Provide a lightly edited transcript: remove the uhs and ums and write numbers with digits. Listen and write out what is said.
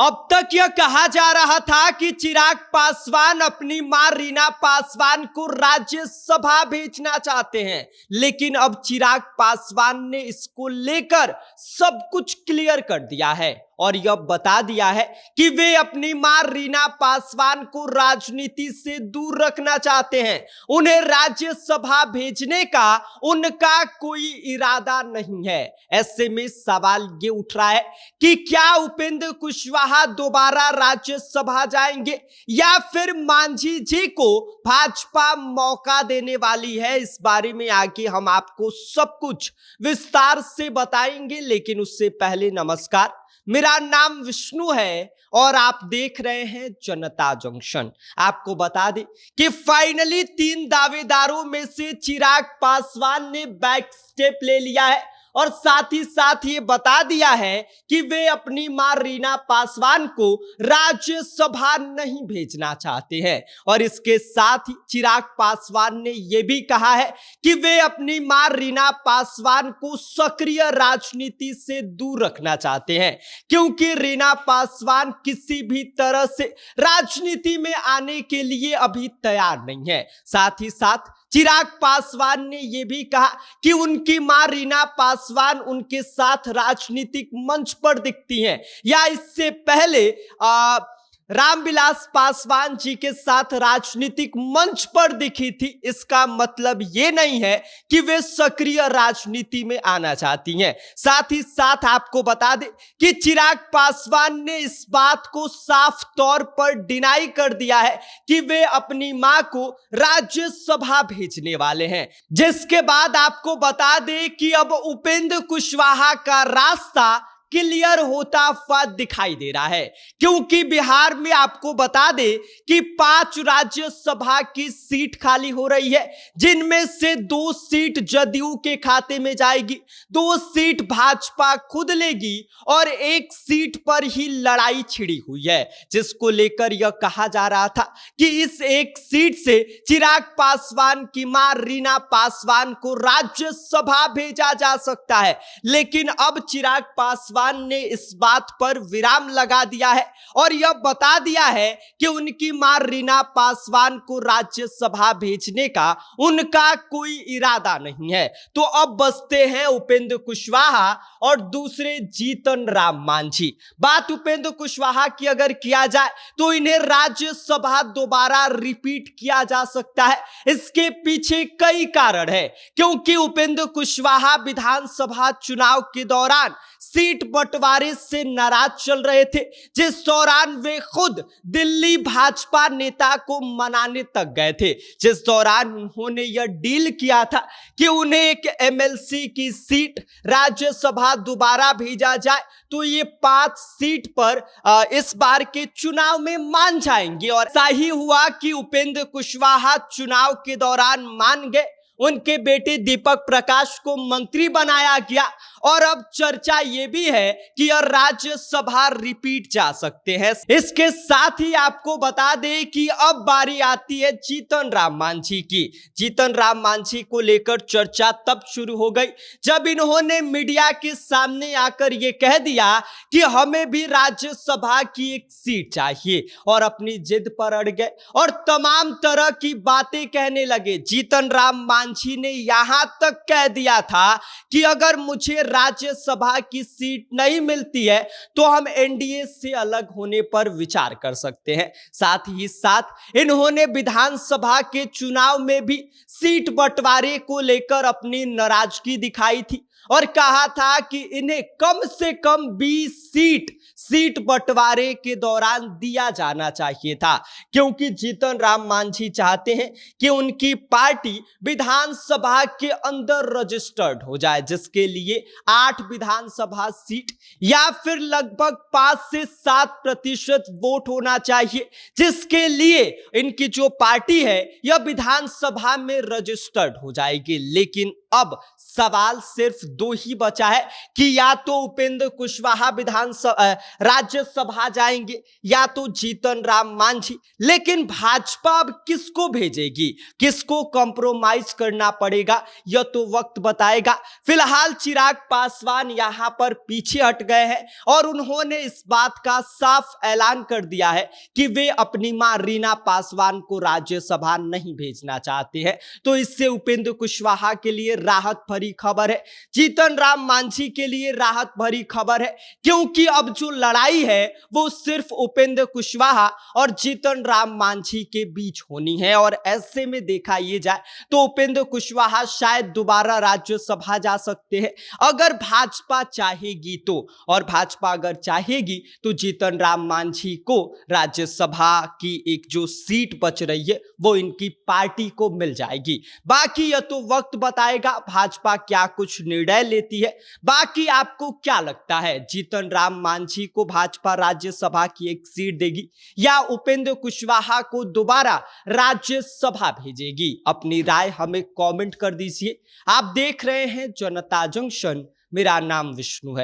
अब तक यह कहा जा रहा था कि चिराग पासवान अपनी मां रीना पासवान को राज्यसभा भेजना चाहते हैं, लेकिन अब चिराग पासवान ने इसको लेकर सब कुछ क्लियर कर दिया है और यह बता दिया है कि वे अपनी मां रीना पासवान को राजनीति से दूर रखना चाहते हैं। उन्हें राज्यसभा भेजने का उनका कोई इरादा नहीं है। ऐसे में सवाल ये उठ रहा है कि क्या उपेंद्र कुशवाहा दोबारा राज्यसभा जाएंगे या फिर मांझी जी को भाजपा मौका देने वाली है। इस बारे में आगे हम आपको सब कुछ विस्तार से बताएंगे, लेकिन उससे पहले नमस्कार, मेरा नाम विष्णु है और आप देख रहे हैं जनता जंक्शन। आपको बता दें कि फाइनली 3 दावेदारों में से चिराग पासवान ने बैक स्टेप ले लिया है और साथ ही साथ ये बता दिया है कि वे अपनी मां रीना पासवान को राज्यसभा नहीं भेजना चाहते हैं। और इसके साथ ही चिराग पासवान ने यह भी कहा है कि वे अपनी मां रीना पासवान को सक्रिय राजनीति से दूर रखना चाहते हैं, क्योंकि रीना पासवान किसी भी तरह से राजनीति में आने के लिए अभी तैयार नहीं है। साथ ही साथ चिराग पासवान ने यह भी कहा कि उनकी मां रीना पासवान उनके साथ राजनीतिक मंच पर दिखती हैं या इससे पहले रामविलास पासवान जी के साथ राजनीतिक मंच पर दिखी थी। इसका मतलब ये नहीं है कि वे सक्रिय राजनीति में आना चाहती हैं। साथ ही साथ आपको बता दें कि चिराग पासवान ने इस बात को साफ तौर पर डिनाई कर दिया है कि वे अपनी मां को राज्यसभा भेजने वाले हैं। जिसके बाद आपको बता दें कि अब उपेंद्र कुशवाहा का रास्ता क्लियर होता हुआ दिखाई दे रहा है, क्योंकि बिहार में आपको बता दे कि 5 राज्यसभा की सीट खाली हो रही है, जिनमें से 2 सीट जदयू के खाते में जाएगी, 2 सीट भाजपा खुद लेगी और 1 सीट पर ही लड़ाई छिड़ी हुई है, जिसको लेकर यह कहा जा रहा था कि इस 1 सीट से चिराग पासवान की मां रीना पासवान को राज्यसभा भेजा जा सकता है। लेकिन अब चिराग पासवान ने इस बात पर विराम लगा दिया है और यह बता दिया है कि उनकी मां रीना पासवान को राज्यसभा भेजने का उनका कोई इरादा नहीं है। तो अब बचते हैं उपेंद्र कुशवाहा और दूसरे जीतन राम मांझी। बात उपेंद्र कुशवाहा की अगर किया जाए तो इन्हें राज्यसभा दोबारा रिपीट किया जा सकता है। इसके पीछे कई कारण है, क्योंकि उपेंद्र कुशवाहा विधानसभा चुनाव के दौरान सीट बंटवारे से नाराज चल रहे थे, जिस दौरान वे खुद दिल्ली भाजपा नेता को मनाने तक गए थे, जिस दौरान उन्होंने यह डील किया था कि उन्हें एक एमएलसी की सीट राज्यसभा दोबारा भेजा जाए तो ये 5 सीट पर इस बार के चुनाव में मान जाएंगे। और ऐसा ही हुआ कि उपेंद्र कुशवाहा चुनाव के दौरान मान गए। उनके बेटे दीपक प्रकाश को मंत्री बनाया गया और अब चर्चा यह भी है कि यह राज्यसभा रिपीट जा सकते हैं। इसके साथ ही आपको बता दें कि अब बारी आती है जीतन राम मांझी की। जीतन राम मांझी को लेकर चर्चा तब शुरू हो गई जब इन्होंने मीडिया के सामने आकर यह कह दिया कि हमें भी राज्यसभा की 1 सीट चाहिए और अपनी जिद पर अड़ गए और तमाम तरह की बातें कहने लगे। जीतन राम मांझी ने यहां तक कह दिया था कि अगर मुझे राज्यसभा की सीट नहीं मिलती है तो हम एनडीए से अलग होने पर विचार कर सकते हैं। साथ ही साथ इन्होंने विधानसभा के चुनाव में भी सीट बंटवारे को लेकर अपनी नाराजगी दिखाई थी और कहा था कि इन्हें कम से कम 20 सीट बंटवारे के दौरान दिया जाना चाहिए था, क्योंकि जीतन राम मांझी चाहते हैं कि उनकी पार्टी विधानसभा के अंदर रजिस्टर्ड हो जाए, जिसके लिए 8 विधानसभा सीट या फिर लगभग 5 से 7% वोट होना चाहिए, जिसके लिए इनकी जो पार्टी है यह विधानसभा में रजिस्टर्ड हो जाएगी। लेकिन अब सवाल सिर्फ दो ही बचा है कि या तो उपेंद्र कुशवाहा विधानसभा राज्यसभा जाएंगे या तो जीतन राम मांझी। लेकिन भाजपा अब किसको भेजेगी, किसको कॉम्प्रोमाइज करना पड़ेगा, यह तो वक्त बताएगा। फिलहाल चिराग पासवान यहां पर पीछे हट गए हैं और उन्होंने इस बात का साफ ऐलान कर दिया है कि वे अपनी मां रीना पासवान को राज्यसभा नहीं भेजना चाहते हैं। तो इससे उपेंद्र कुशवाहा के लिए राहत भरी खबर है, जीतन राम मांझी के लिए राहत भरी खबर है, क्योंकि अब जो लड़ाई है वो सिर्फ उपेंद्र कुशवाहा और जीतन राम मांझी के बीच होनी है। और ऐसे में देखा ये जाए तो उपेंद्र कुशवाहा शायद दोबारा राज्यसभा जा सकते हैं अगर भाजपा चाहेगी तो। और भाजपा अगर चाहेगी तो जीतन राम मांझी को राज्यसभा की एक जो सीट बच रही है वो इनकी पार्टी को मिल जाएगी। बाकी यह तो वक्त बताएगा भाजपा क्या कुछ निर्णय लेती है। बाकी आपको क्या लगता है, जीतन राम मांझी को भाजपा राज्यसभा की एक सीट देगी या उपेंद्र कुशवाहा को दोबारा राज्यसभा भेजेगी? अपनी राय हमें कमेंट कर दीजिए। आप देख रहे हैं जनता जंक्शन, मेरा नाम विष्णु है।